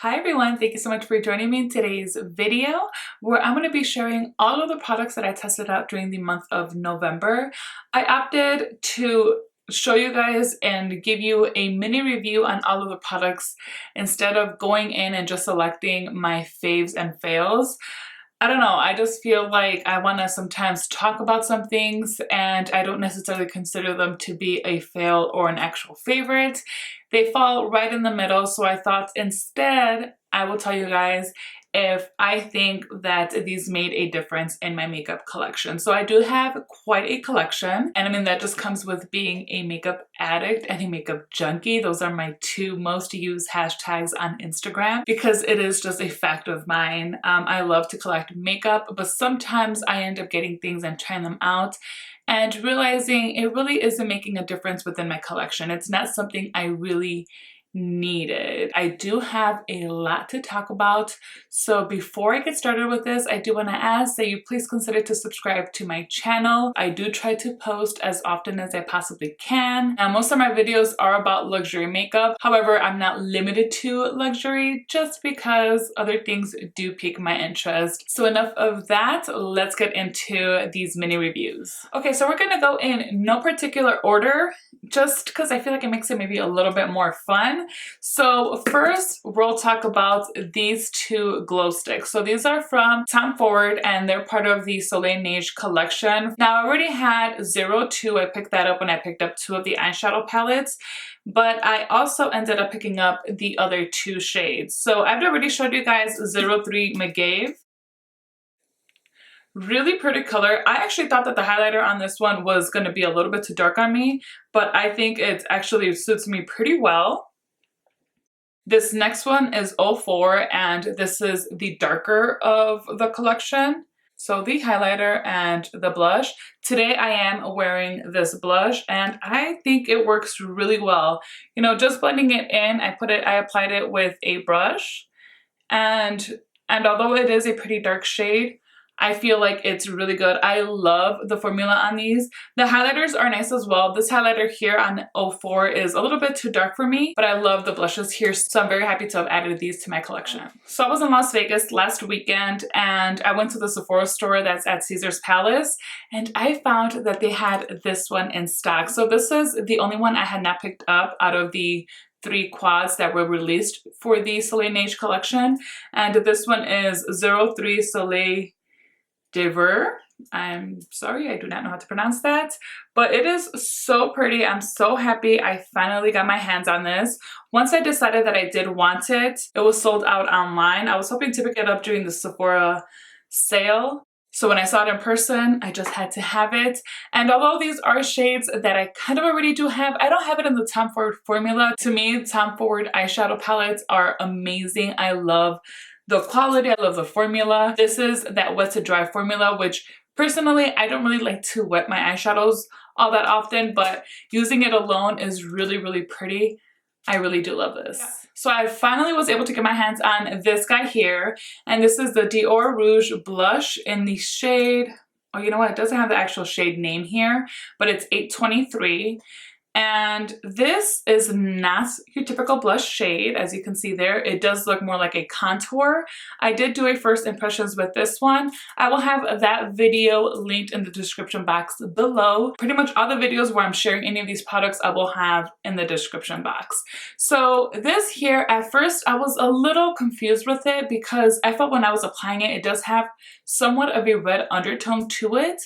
Hi everyone, thank you so much for joining me in today's video where I'm going to be sharing all of the products that I tested out during the month of November. I opted to show you guys and give you a mini review on all of the products instead of going in and just selecting my faves and fails. I don't know, I just feel like I want to sometimes talk about some things and I don't necessarily consider them to be a fail or an actual favorite. They fall right in the middle, so I thought instead I will tell you guys if I think that these made a difference in my makeup collection. So I do have quite a collection, and I mean that just comes with being a makeup addict and a makeup junkie. Those are my two most used hashtags on Instagram because it is just a fact of mine. I love to collect makeup, but sometimes I end up getting things and trying them out and realizing it really isn't making a difference within my collection. It's not something I really needed. I do have a lot to talk about, so before I get started with this, I do want to ask that you please consider to subscribe to my channel. I do try to post as often as I possibly can. Now, most of my videos are about luxury makeup. However, I'm not limited to luxury just because other things do pique my interest. So enough of that, let's get into these mini reviews. Okay, so we're gonna go in no particular order just because I feel like it makes it maybe a little bit more fun. So first, we'll talk about these two glow sticks. So these are from Tom Ford and they're part of the Soleil Neige collection. Now I already had 02. I picked that up when I picked up two of the eyeshadow palettes, but I also ended up picking up the other two shades. So I've already showed you guys 03 McGave. Really pretty color. I actually thought that the highlighter on this one was going to be a little bit too dark on me, but I think it actually suits me pretty well. This next one is 04 and this is the darker of the collection. So the highlighter and the blush. Today I am wearing this blush and I think it works really well. You know, just blending it in, I applied it with a brush and although it is a pretty dark shade, I feel like it's really good. I love the formula on these. The highlighters are nice as well. This highlighter here on 04 is a little bit too dark for me, but I love the blushes here, so I'm very happy to have added these to my collection. So I was in Las Vegas last weekend and I went to the Sephora store that's at Caesar's Palace and I found that they had this one in stock. So this is the only one I had not picked up out of the 3 quads that were released for the Soleil Neige collection. And this one is 03 Soleil Diver. I'm sorry, I do not know how to pronounce that, but it is so pretty. I'm so happy I finally got my hands on this. Once I decided that I did want it, it was sold out online. I was hoping to pick it up during the Sephora sale. So when I saw it in person, I just had to have it. And although these are shades that I kind of already do have, I don't have it in the Tom Ford formula. To me, Tom Ford eyeshadow palettes are amazing. I love the quality, I love the formula. This is that wet to dry formula, which personally, I don't really like to wet my eyeshadows all that often, but using it alone is really, really pretty. I really do love this. Yeah. So I finally was able to get my hands on this guy here, and this is the Dior Rouge Blush in the shade, oh, you know what? It doesn't have the actual shade name here, but it's 823. And this is not your typical blush shade, as you can see there. It does look more like a contour. I did do a first impressions with this one. I will have that video linked in the description box below. Pretty much all the videos where I'm sharing any of these products I will have in the description box. So this here, at first I was a little confused with it because I felt when I was applying it, it does have somewhat of a red undertone to it.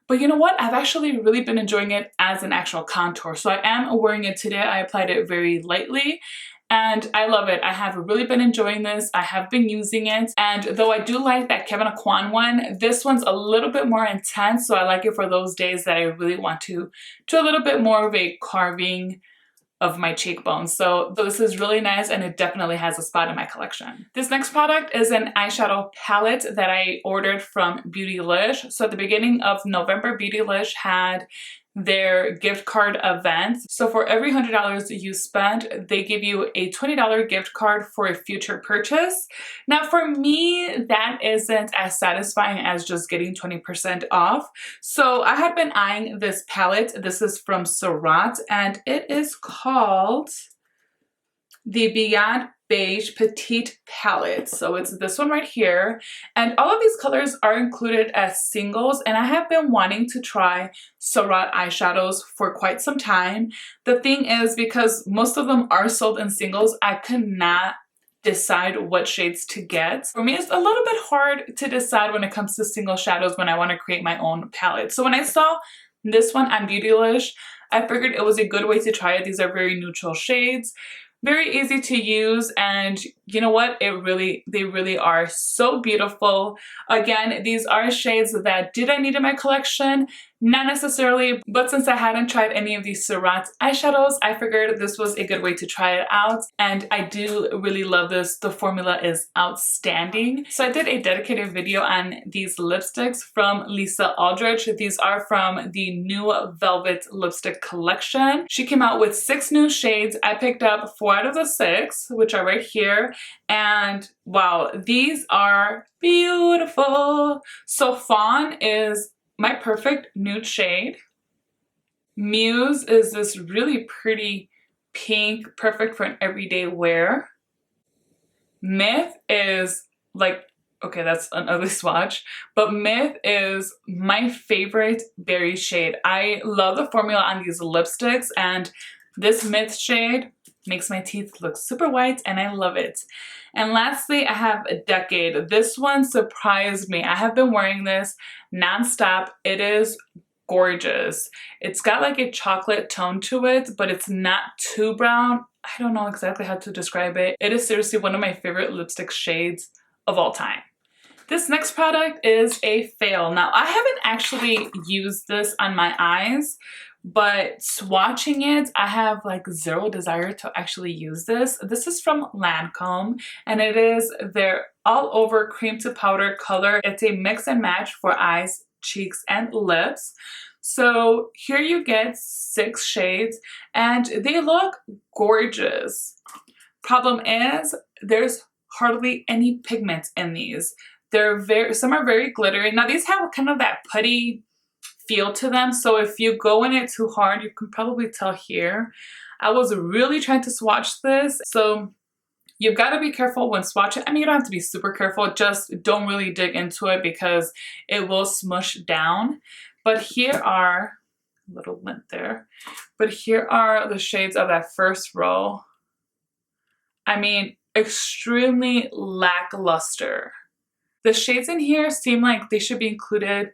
But you know what? I've actually really been enjoying it as an actual contour. So I am wearing it today. I applied it very lightly and I love it. I have really been enjoying this. I have been using it. And though I do like that Kevyn Aucoin one, this one's a little bit more intense. So I like it for those days that I really want to do a little bit more of a carving of my cheekbones. So this is really nice and it definitely has a spot in my collection. This next product is an eyeshadow palette that I ordered from Beautylish. So at the beginning of November, Beautylish had their gift card event. So for every $100 you spend, they give you a $20 gift card for a future purchase. Now for me, that isn't as satisfying as just getting 20% off. So I had been eyeing this palette. This is from Surat and it is called the Beyond Beige Petite palette. So it's this one right here. And all of these colors are included as singles, and I have been wanting to try Surratt eyeshadows for quite some time. The thing is, because most of them are sold in singles, I could not decide what shades to get. For me, it's a little bit hard to decide when it comes to single shadows when I want to create my own palette. So when I saw this one on Beautylish, I figured it was a good way to try it. These are very neutral shades, very easy to use, and you know what? They really are so beautiful. Again, these are shades that did I need in my collection? Not necessarily, but since I hadn't tried any of these Surratt eyeshadows, I figured this was a good way to try it out, and I do really love this. The formula is outstanding. So I did a dedicated video on these lipsticks from Lisa Aldrich. These are from the new Velvet lipstick collection. She came out with 6 new shades. I picked up 4 out of the 6, which are right here, and wow, these are beautiful. So Fawn is my perfect nude shade. Muse is this really pretty pink, perfect for an everyday wear. Myth is like, okay, that's an ugly swatch, but Myth is my favorite berry shade. I love the formula on these lipsticks, and this Myth shade makes my teeth look super white, and I love it. And lastly, I have a Decade. This one surprised me. I have been wearing this nonstop. It is gorgeous. It's got like a chocolate tone to it, but it's not too brown. I don't know exactly how to describe it. It is seriously one of my favorite lipstick shades of all time. This next product is a fail. Now, I haven't actually used this on my eyes, but swatching it, I have like zero desire to actually use this. This is from Lancome, and it is their all over cream to powder color. It's a mix and match for eyes, cheeks, and lips. So here you get 6 shades, and they look gorgeous. Problem is, there's hardly any pigment in these. Some are very glittery. Now these have kind of that putty feel to them, so if you go in it too hard, you can probably tell here. I was really trying to swatch this, so you've got to be careful when swatching. I mean, you don't have to be super careful, just don't really dig into it because it will smush down. But here are, a little lint there, but here are the shades of that first row. I mean, extremely lackluster. The shades in here seem like they should be included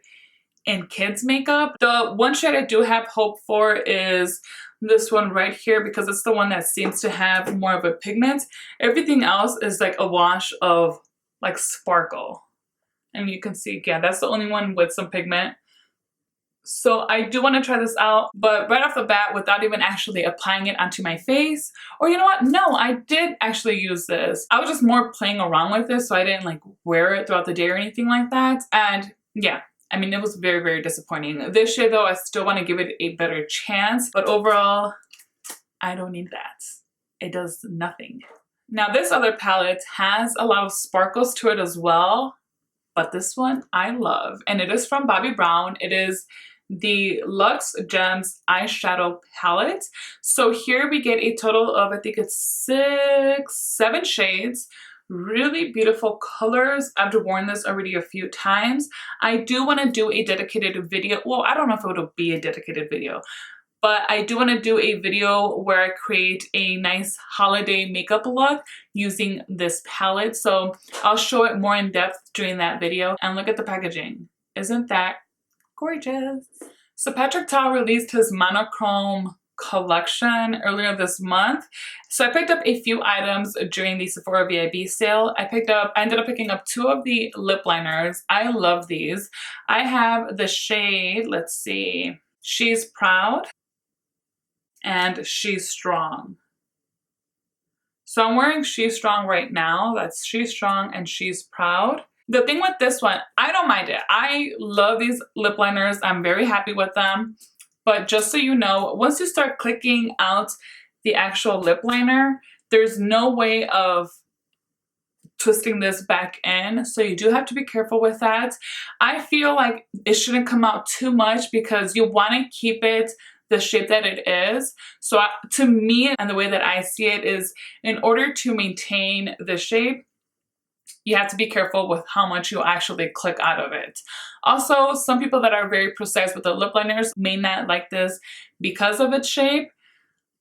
in kids makeup. The one shade I do have hope for is this one right here, because it's the one that seems to have more of a pigment. Everything else is like a wash of like sparkle. And you can see, yeah, that's the only one with some pigment. So I do want to try this out, but right off the bat, without even actually applying it onto my face, or you know what? No, I did actually use this. I was just more playing around with this, so I didn't like wear it throughout the day or anything like that. And yeah, I mean, it was very, very disappointing. This shade though, I still want to give it a better chance, but overall, I don't need that. It does nothing. Now this other palette has a lot of sparkles to it as well, but this one I love, and it is from Bobbi Brown. It is the Luxe Gems eyeshadow palette. So here we get a total of, I think it's 7 shades. Really beautiful colors. I've worn this already a few times. I do want to do a dedicated video. Well, I don't know if it'll be a dedicated video, but I do want to do a video where I create a nice holiday makeup look using this palette. So I'll show it more in depth during that video. And look at the packaging. Isn't that gorgeous? So Patrick Ta released his monochrome collection earlier this month. So I picked up a few items during the Sephora VIB sale. I ended up picking up 2 of the lip liners. I love these. I have the shade, let's see, She's Proud and She's Strong. So I'm wearing She's Strong right now. That's She's Strong and She's Proud. The thing with this one, I don't mind it. I love these lip liners. I'm very happy with them. But just so you know, once you start clicking out the actual lip liner, there's no way of twisting this back in. So you do have to be careful with that. I feel like it shouldn't come out too much because you want to keep it the shape that it is. So to me, and the way that I see it is, in order to maintain the shape, you have to be careful with how much you actually click out of it. Also, some people that are very precise with the lip liners may not like this because of its shape.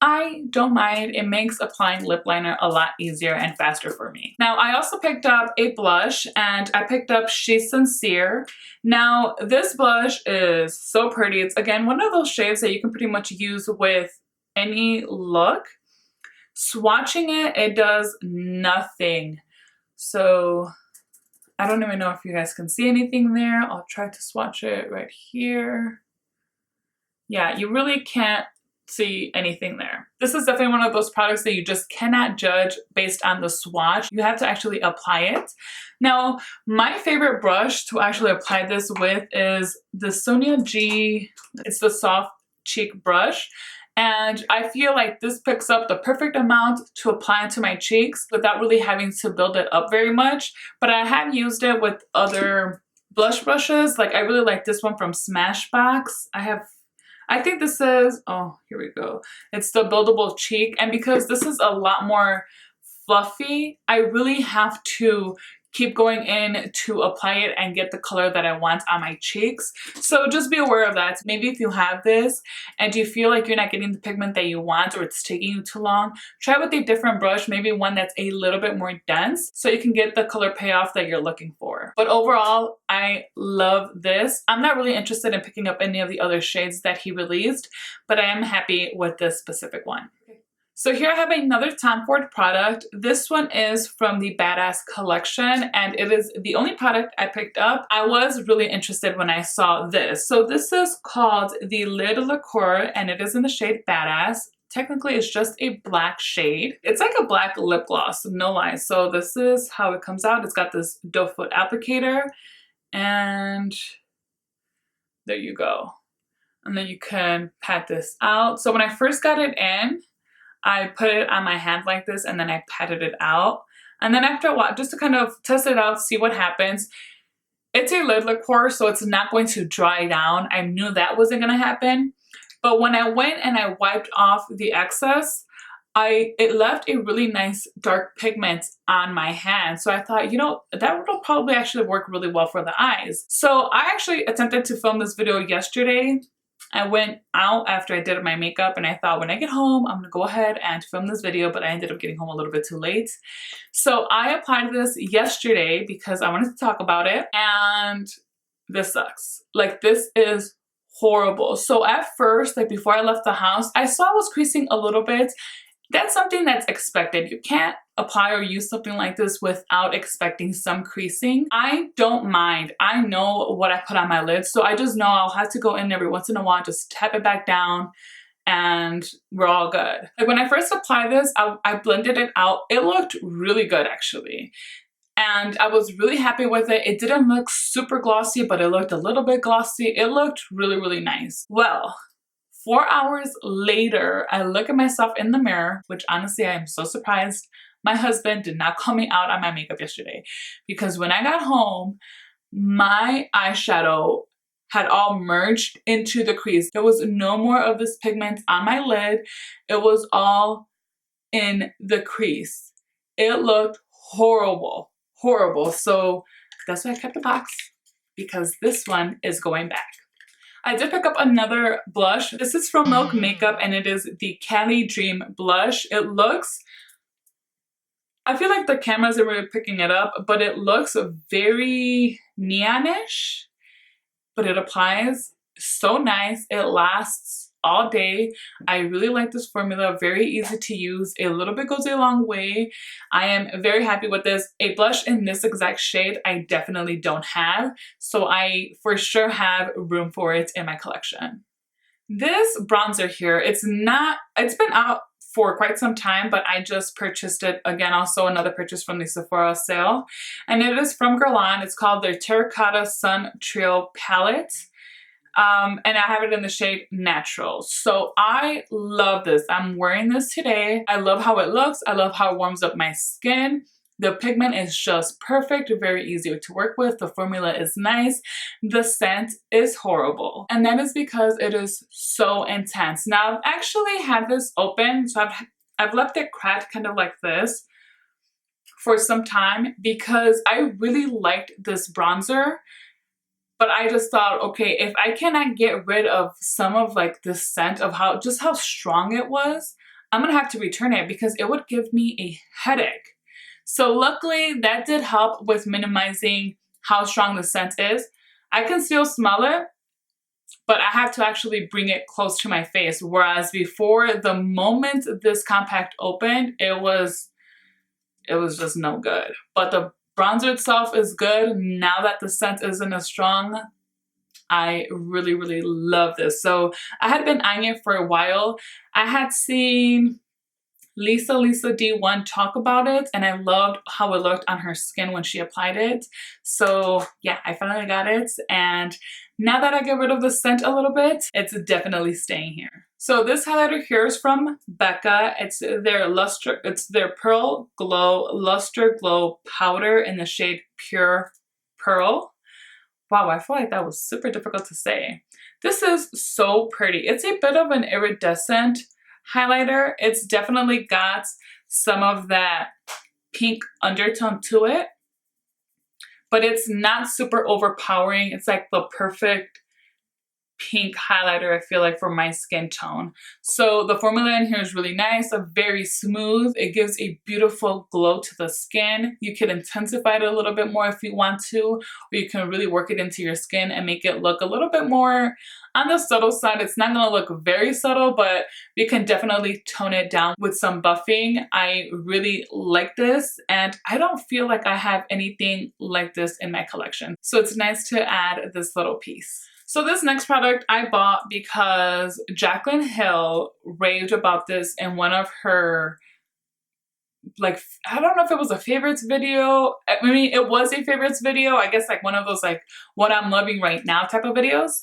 I don't mind. It makes applying lip liner a lot easier and faster for me. Now, I also picked up a blush, and I picked up She's Sincere. Now, this blush is so pretty. It's, again, one of those shades that you can pretty much use with any look. Swatching it, it does nothing. So I don't even know if you guys can see anything there. I'll try to swatch it right here. Yeah, you really can't see anything there. This is definitely one of those products that you just cannot judge based on the swatch. You have to actually apply it. Now, my favorite brush to actually apply this with is the Sonia G. It's the soft cheek brush. And I feel like this picks up the perfect amount to apply to my cheeks without really having to build it up very much. But I have used it with other blush brushes. Like, I really like this one from Smashbox. I think this is, oh, here we go. It's the buildable cheek. And because this is a lot more fluffy, I really have to keep going in to apply it and get the color that I want on my cheeks. So just be aware of that. Maybe if you have this and you feel like you're not getting the pigment that you want, or it's taking you too long, try with a different brush, maybe one that's a little bit more dense, so you can get the color payoff that you're looking for. But overall, I love this. I'm not really interested in picking up any of the other shades that he released, but I am happy with this specific one. So here I have another Tom Ford product. This one is from the Badass collection, and it is the only product I picked up. I was really interested when I saw this. So this is called the Lait de Liqueur, and it is in the shade Badass. Technically, it's just a black shade. It's like a black lip gloss, no lies. So this is how it comes out. It's got this doe foot applicator, and there you go. And then you can pat this out. So when I first got it in, I put it on my hand like this, and then I patted it out. And then after a while, just to kind of test it out, see what happens. It's a lid liqueur, so it's not going to dry down. I knew that wasn't gonna happen. But when I went and I wiped off the excess, it left a really nice dark pigment on my hand. So I thought, you know, that will probably actually work really well for the eyes. So I actually attempted to film this video yesterday. I went out after I did my makeup, and I thought, when I get home, I'm gonna go ahead and film this video, but I ended up getting home a little bit too late. So I applied this yesterday because I wanted to talk about it, and this sucks. Like, this is horrible. So at first, like before I left the house, I saw it was creasing a little bit. That's something that's expected. You can't apply or use something like this without expecting some creasing. I don't mind. I know what I put on my lids, so I just know I'll have to go in every once in a while, just tap it back down, and we're all good. Like, when I first applied this, I blended it out. It looked really good, actually. And I was really happy with it. It didn't look super glossy, but it looked a little bit glossy. It looked really, really nice. Well, 4 hours later, I look at myself in the mirror, which honestly, I am so surprised my husband did not call me out on my makeup yesterday, because when I got home, my eyeshadow had all merged into the crease. There was no more of this pigment on my lid. It was all in the crease. It looked horrible, horrible. So that's why I kept the box, because this one is going back. I did pick up another blush. This is from Milk Makeup, and it is the Cali Dream blush. It looks, I feel like the cameras are really picking it up, but it looks very neonish, but it applies so nice. It lasts all day. I really like this formula. Very easy to use. A little bit goes a long way. I am very happy with this. A blush in this exact shade I definitely don't have, so I for sure have room for it in my collection. This bronzer here, it's been out for quite some time, but I just purchased it again. Also another purchase from the Sephora sale, and it is from Guerlain. It's called their Terracotta Sun Trio Palette. And I have it in the shade Natural. So I love this. I'm wearing this today. I love how it looks. I love how it warms up my skin. The pigment is just perfect, very easy to work with. The formula is nice. The scent is horrible. And that is because it is so intense. Now, I've actually had this open, so I've left it cracked kind of like this for some time because I really liked this bronzer. But I just thought, okay, if I cannot get rid of some of like the scent of how strong it was, I'm gonna have to return it because it would give me a headache. So luckily that did help with minimizing how strong the scent is. I can still smell it, but I have to actually bring it close to my face. Whereas before, the moment this compact opened, it was just no good. But the bronzer itself is good. Now that the scent isn't as strong, I really, really love this. So I had been eyeing it for a while. I had seen Lisa D1 talk about it, and I loved how it looked on her skin when she applied it. So yeah, I finally got it, and now that I get rid of the scent a little bit, it's definitely staying here. So this highlighter here is from Becca. It's their Pearl Glow Luster Glow Powder in the shade Pure Pearl. Wow, I feel like that was super difficult to say. This is so pretty. It's a bit of an iridescent highlighter. It's definitely got some of that pink undertone to it, but it's not super overpowering. It's like the perfect pink highlighter, I feel like, for my skin tone. So the formula in here is really nice, very smooth. It gives a beautiful glow to the skin. You can intensify it a little bit more if you want to, or you can really work it into your skin and make it look a little bit more on the subtle side. It's not gonna look very subtle, but you can definitely tone it down with some buffing. I really like this, and I don't feel like I have anything like this in my collection. So it's nice to add this little piece. So this next product I bought because Jaclyn Hill raved about this in one of her, like, I don't know if it was a favorites video. I mean, it was a favorites video. I guess like one of those like what I'm loving right now type of videos.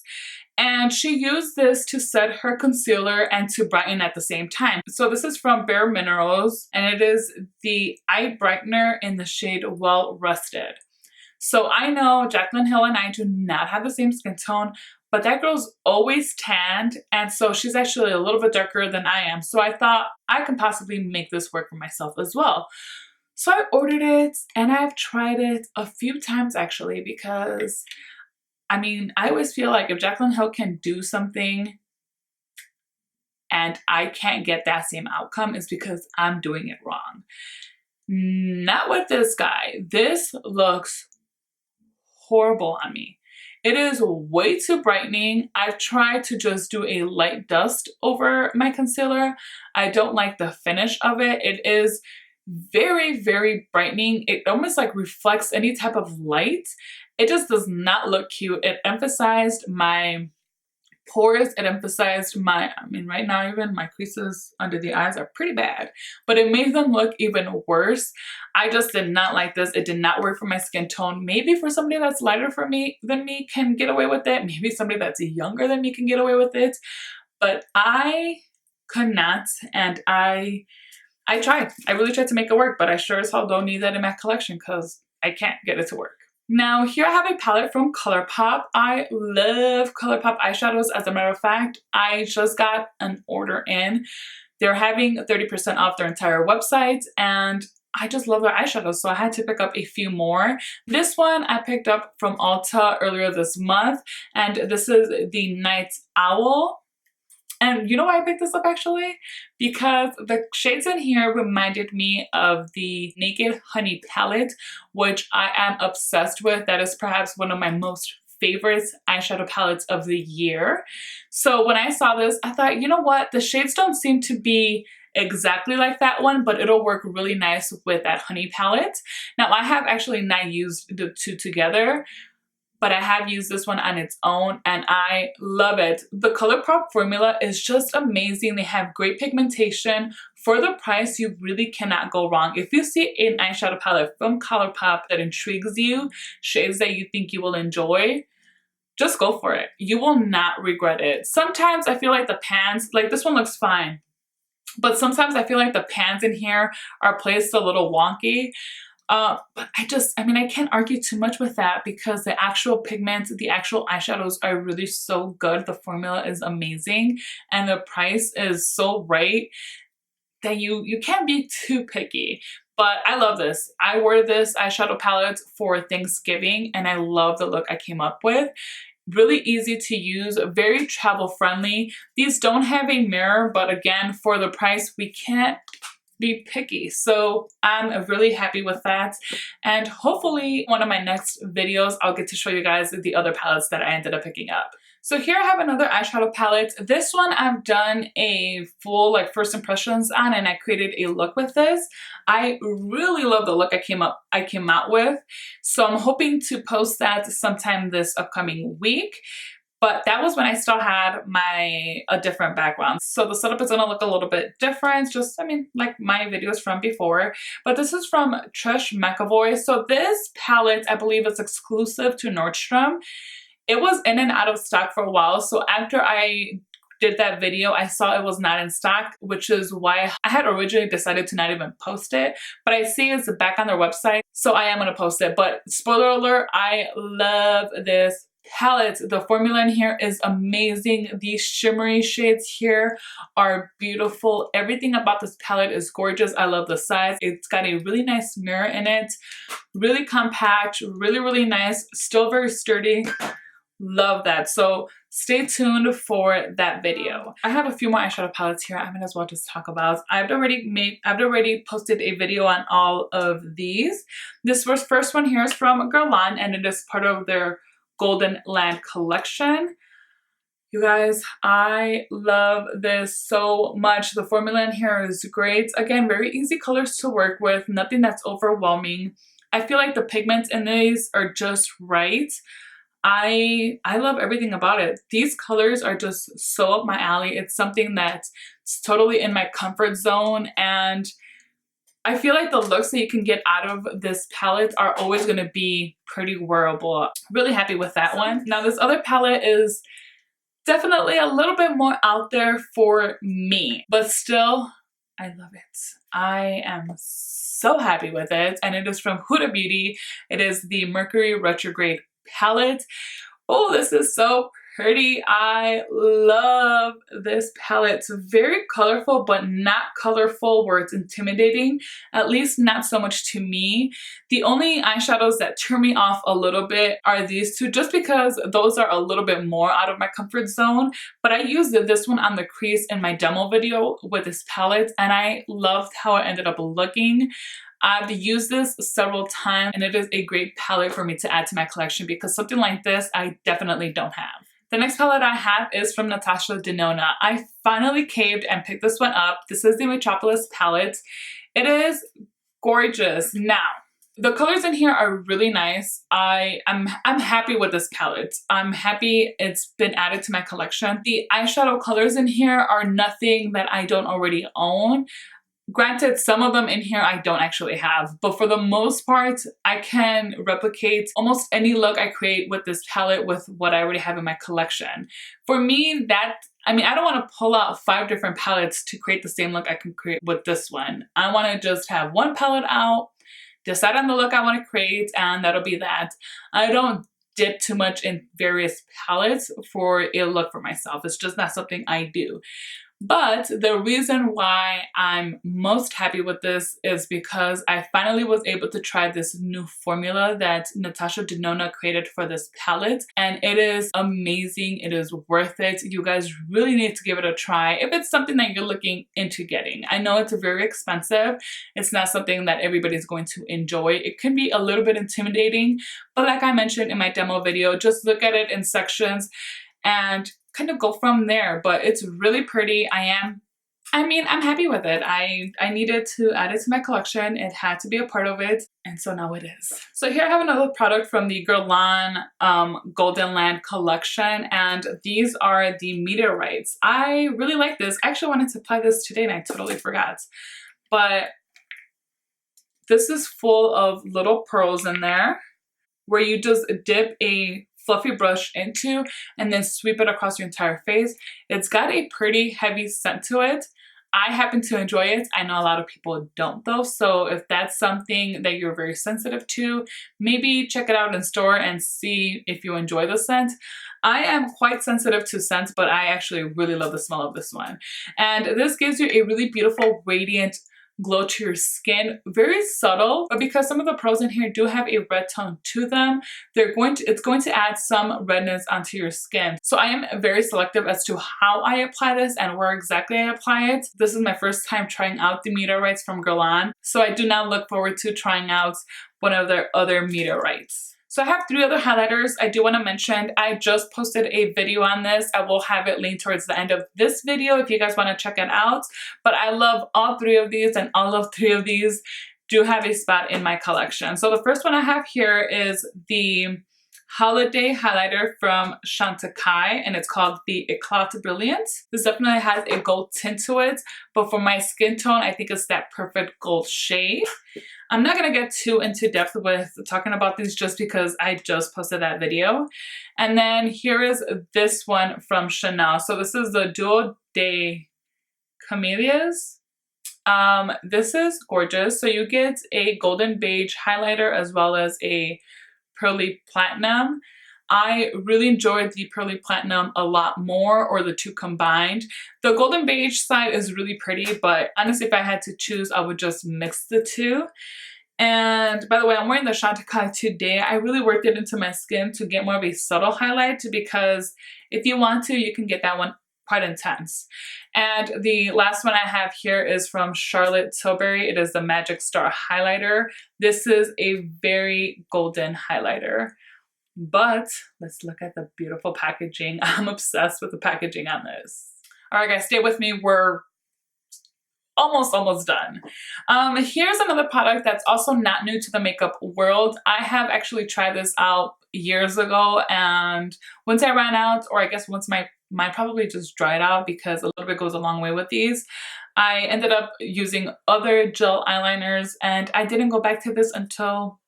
And she used this to set her concealer and to brighten at the same time. So this is from Bare Minerals, and it is the Eye Brightener in the shade Well Rested. So I know Jaclyn Hill and I do not have the same skin tone, but that girl's always tanned, and so she's actually a little bit darker than I am. So I thought I can possibly make this work for myself as well. So I ordered it, and I've tried it a few times actually, because I mean, I always feel like if Jaclyn Hill can do something and I can't get that same outcome, it's because I'm doing it wrong. Not with this guy. This looks horrible on me. It is way too brightening. I've tried to just do a light dust over my concealer. I don't like the finish of it. It is very, very brightening. It almost like reflects any type of light. It just does not look cute. It emphasized my pores. It emphasized my, I mean, right now even my creases under the eyes are pretty bad, but it made them look even worse. I just did not like this. It did not work for my skin tone. Maybe for somebody that's lighter than me can get away with it. Maybe somebody that's younger than me can get away with it. But I could not, and I tried. I really tried to make it work, but I sure as hell don't need that in my collection because I can't get it to work. Now here I have a palette from ColourPop. I love ColourPop eyeshadows. As a matter of fact, I just got an order in. They're having 30% off their entire website, and I just love their eyeshadows, so I had to pick up a few more. This one I picked up from Ulta earlier this month, and this is the Night Owl. And you know why I picked this up actually? Because the shades in here reminded me of the Naked Honey palette, which I am obsessed with. That is perhaps one of my most favorite eyeshadow palettes of the year. So when I saw this, I thought, you know what? The shades don't seem to be exactly like that one, but it'll work really nice with that honey palette. Now I have actually not used the two together, but I have used this one on its own and I love it. The ColourPop formula is just amazing. They have great pigmentation. For the price, you really cannot go wrong. If you see an eyeshadow palette from ColourPop that intrigues you, shades that you think you will enjoy, just go for it. You will not regret it. Sometimes I feel like the pans, like this one looks fine, but sometimes I feel like the pans in here are placed a little wonky. But I mean, I can't argue too much with that because the actual pigments, the actual eyeshadows are really so good. The formula is amazing and the price is so right that you can't be too picky. But I love this. I wore this eyeshadow palette for Thanksgiving and I love the look I came up with. Really easy to use, very travel friendly. These don't have a mirror, but again, for the price, we can't be picky. So I'm really happy with that. And hopefully one of my next videos, I'll get to show you guys the other palettes that I ended up picking up. So here I have another eyeshadow palette. This one I've done a full like first impressions on and I created a look with this. I really love the look I came out with. So I'm hoping to post that sometime this upcoming week. But that was when I still had a different background. So the setup is gonna look a little bit different, just, I mean, like my videos from before. But this is from Trish McAvoy. So this palette, I believe is exclusive to Nordstrom. It was in and out of stock for a while. So after I did that video, I saw it was not in stock, which is why I had originally decided to not even post it. But I see it's back on their website, so I am gonna post it. But spoiler alert, I love this palette. The formula in here is amazing. These shimmery shades here are beautiful. Everything about this palette is gorgeous. I love the size. It's got a really nice mirror in it. Really compact, really, really nice. Still very sturdy. Love that. So stay tuned for that video. I have a few more eyeshadow palettes here I might as well just talk about. I've already posted a video on all of these. This first one here is from Guerlain and it is part of their Golden Land collection. You guys, I love this so much. The formula in here is great. Again, very easy colors to work with, nothing that's overwhelming. I feel like the pigments in these are just right. I love everything about it. These colors are just so up my alley. It's something that's totally in my comfort zone, and I feel like the looks that you can get out of this palette are always going to be pretty wearable. Really happy with that one. Now this other palette is definitely a little bit more out there for me, but still, I love it. I am so happy with it, and it is from Huda Beauty. It is the Mercury Retrograde palette. Oh, this is so pretty. I love this palette. It's very colorful, but not colorful where it's intimidating, at least not so much to me. The only eyeshadows that turn me off a little bit are these two, just because those are a little bit more out of my comfort zone. But I used this one on the crease in my demo video with this palette, and I loved how it ended up looking. I've used this several times and it is a great palette for me to add to my collection because something like this I definitely don't have. The next palette I have is from Natasha Denona. I finally caved and picked this one up. This is the Metropolis palette. It is gorgeous. Now, the colors in here are really nice. I'm happy with this palette. I'm happy it's been added to my collection. The eyeshadow colors in here are nothing that I don't already own. Granted, some of them in here I don't actually have, but for the most part, I can replicate almost any look I create with this palette with what I already have in my collection. For me, I don't want to pull out 5 different palettes to create the same look I can create with this one. I want to just have one palette out, decide on the look I want to create, and that'll be that. I don't dip too much in various palettes for a look for myself. It's just not something I do. But the reason why I'm most happy with this is because I finally was able to try this new formula that Natasha Denona created for this palette, and it is amazing. It is worth it. You guys really need to give it a try if it's something that you're looking into getting. I know it's very expensive. It's not something that everybody's going to enjoy. It can be a little bit intimidating, but like I mentioned in my demo video, just look at it in sections and kind of go from there. But it's really pretty. I'm happy with it. I needed to add it to my collection. It had to be a part of it, and so now it is. So here I have another product from the Guerlain Golden Land collection, and these are the meteorites. I really like this. I actually wanted to apply this today and I totally forgot. But this is full of little pearls in there where you just dip a fluffy brush into and then sweep it across your entire face. It's got a pretty heavy scent to it. I happen to enjoy it. I know a lot of people don't though. So if that's something that you're very sensitive to, maybe check it out in store and see if you enjoy the scent. I am quite sensitive to scents, but I actually really love the smell of this one. And this gives you a really beautiful, radiant glow to your skin. Very subtle, but because some of the pearls in here do have a red tone to them, it's going to add some redness onto your skin. So I am very selective as to how I apply this and where exactly I apply it. This is my first time trying out the meteorites from Guerlain, so I do now look forward to trying out one of their other meteorites. So I have 3 other highlighters I do want to mention. I just posted a video on this. I will have it linked towards the end of this video if you guys want to check it out. But I love all 3 of these, and all of 3 of these do have a spot in my collection. So the first one I have here is the Holiday highlighter from Chantecaille, and it's called the Eclat Brilliant. This definitely has a gold tint to it, but for my skin tone, I think it's that perfect gold shade. I'm not gonna get too into depth with talking about these just because I just posted that video. And then here is this one from Chanel. So this is the Duo de Camellias. This is gorgeous. So you get a golden beige highlighter as well as a pearly platinum. I really enjoyed the pearly platinum a lot more, or the 2 combined. The golden beige side is really pretty, but honestly, if I had to choose, I would just mix the 2. And by the way, I'm wearing the Chantecaille today. I really worked it into my skin to get more of a subtle highlight, because if you want to, you can get that one quite intense. And the last one I have here is from Charlotte Tilbury. It is the Magic Star highlighter. This is a very golden highlighter. But let's look at the beautiful packaging. I'm obsessed with the packaging on this. All right, guys, stay with me. We're almost done. Here's another product that's also not new to the makeup world. I have actually tried this out years ago, and once I ran out, or I guess once my probably just dried out, because a little bit goes a long way with these, I ended up using other gel eyeliners, and I didn't go back to this until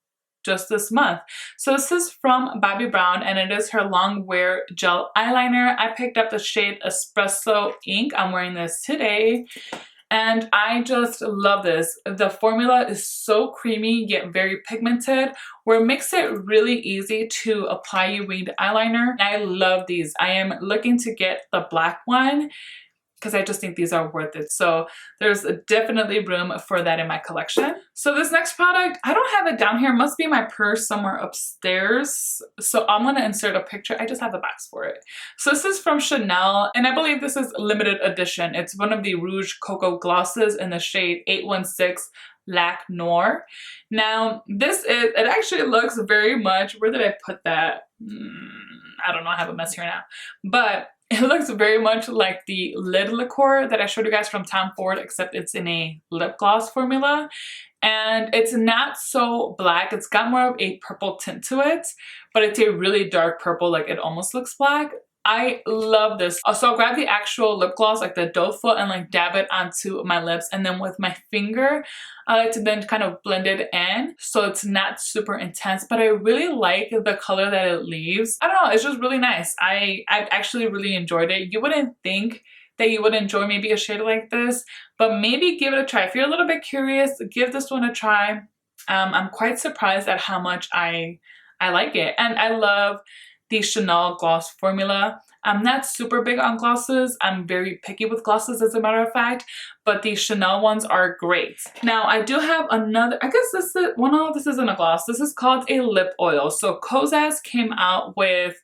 just this month. So this is from Bobbi Brown, and it is her long wear gel eyeliner. I picked up the shade Espresso Ink. I'm wearing this today, and I just love this. The formula is so creamy yet very pigmented, where it makes it really easy to apply your winged eyeliner. I love these. I am looking to get the black one because I just think these are worth it. So there's definitely room for that in my collection. So this next product, I don't have it down here. It must be in my purse somewhere upstairs. So I'm gonna insert a picture. I just have the box for it. So this is from Chanel, and I believe this is limited edition. It's one of the Rouge Cocoa glosses in the shade 816 Lac Noir. Now this is, it actually looks very much, where did I put that? I don't know, I have a mess here now. But it looks very much like the lid liqueur that I showed you guys from Tom Ford, except it's in a lip gloss formula. And it's not so black. It's got more of a purple tint to it, but it's a really dark purple, like it almost looks black. I love this. So I'll grab the actual lip gloss, like the doe foot, and like dab it onto my lips, and then with my finger I like to then kind of blend it in so it's not super intense, but I really like the color that it leaves. I don't know, it's just really nice. I actually really enjoyed it. You wouldn't think that you would enjoy maybe a shade like this, but maybe give it a try. If you're a little bit curious, give this one a try. I'm quite surprised at how much I like it. And I love the Chanel gloss formula. I'm not super big on glosses. I'm very picky with glosses, as a matter of fact, but the Chanel ones are great. Now I do have another, I guess this is, well no, this isn't a gloss. This is called a lip oil. So Kosas came out with,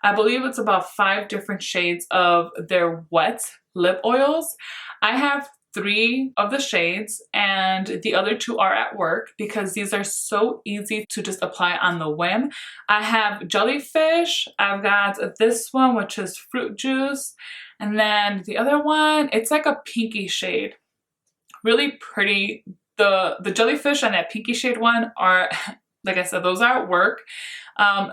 I believe it's about 5 different shades of their wet lip oils. I have 3 of the shades, and the other 2 are at work because these are so easy to just apply on the whim. I have Jellyfish, I've got this one which is Fruit Juice, and then the other one, it's like a pinky shade. Really pretty. The Jellyfish and that pinky shade one are, like I said, those are at work.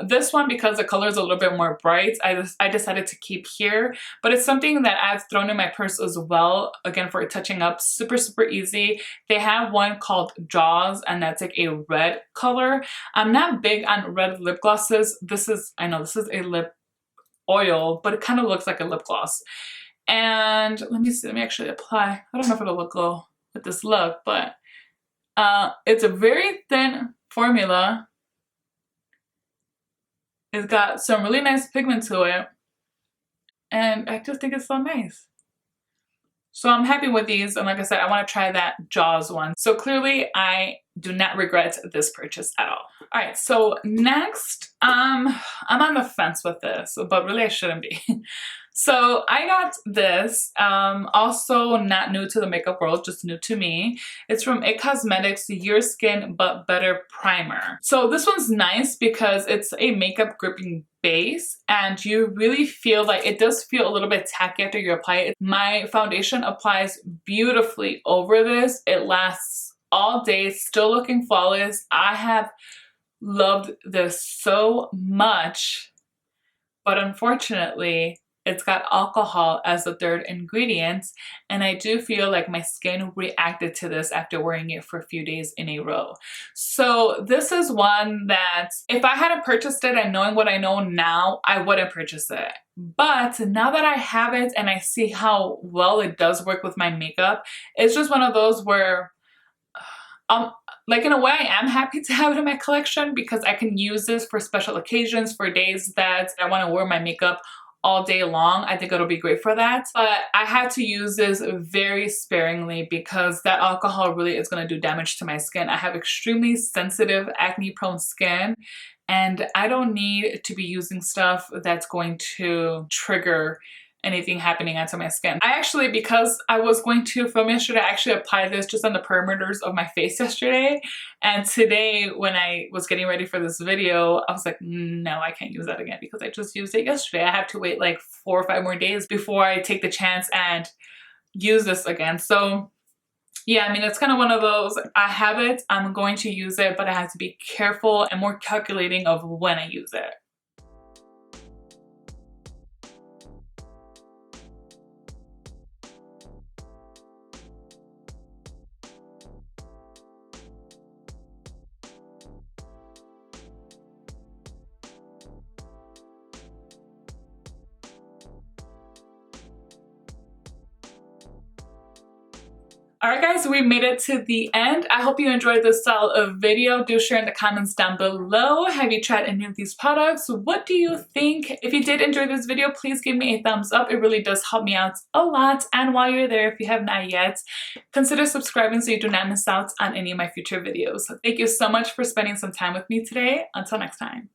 This one, because the color is a little bit more bright, I decided to keep here, but it's something that I've thrown in my purse as well, again, for touching up. Super easy. They have one called Jaws, and that's like a red color. I'm not big on red lip glosses. This is, I know this is a lip oil, but it kind of looks like a lip gloss. And let me see, let me actually apply. I don't know if it'll go with this look, but it's a very thin formula. It's got some really nice pigment to it, and I just think it's so nice. So I'm happy with these, and like I said, I want to try that Jaws one. So clearly I do not regret this purchase at all. All right, so next, I'm on the fence with this, but really I shouldn't be. So I got this, also not new to the makeup world, just new to me. It's from It Cosmetics, Your Skin But Better Primer. So this one's nice because it's a makeup gripping base, and you really feel like it does feel a little bit tacky after you apply it. My foundation applies beautifully over this. It lasts all day, still looking flawless. I have loved this so much, but unfortunately, it's got alcohol as the third ingredient, and I do feel like my skin reacted to this after wearing it for a few days in a row. So this is one that if I hadn't purchased it and knowing what I know now, I wouldn't purchase it. But now that I have it and I see how well it does work with my makeup, it's just one of those where like in a way, I am happy to have it in my collection because I can use this for special occasions, for days that I want to wear my makeup all day long. I think it'll be great for that. But I had to use this very sparingly because that alcohol really is going to do damage to my skin. I have extremely sensitive, acne-prone skin, and I don't need to be using stuff that's going to trigger anything happening onto my skin. I actually, because I was going to film yesterday, I actually applied this just on the perimeters of my face yesterday. And today, when I was getting ready for this video, I was like, no, I can't use that again because I just used it yesterday. I have to wait like 4 or 5 more days before I take the chance and use this again. So yeah, I mean, it's kind of one of those, I have it, I'm going to use it, but I have to be careful and more calculating of when I use it. Alright guys, we made it to the end. I hope you enjoyed this style of video. Do share in the comments down below. Have you tried any of these products? What do you think? If you did enjoy this video, please give me a thumbs up. It really does help me out a lot. And while you're there, if you have not yet, consider subscribing so you do not miss out on any of my future videos. Thank you so much for spending some time with me today. Until next time.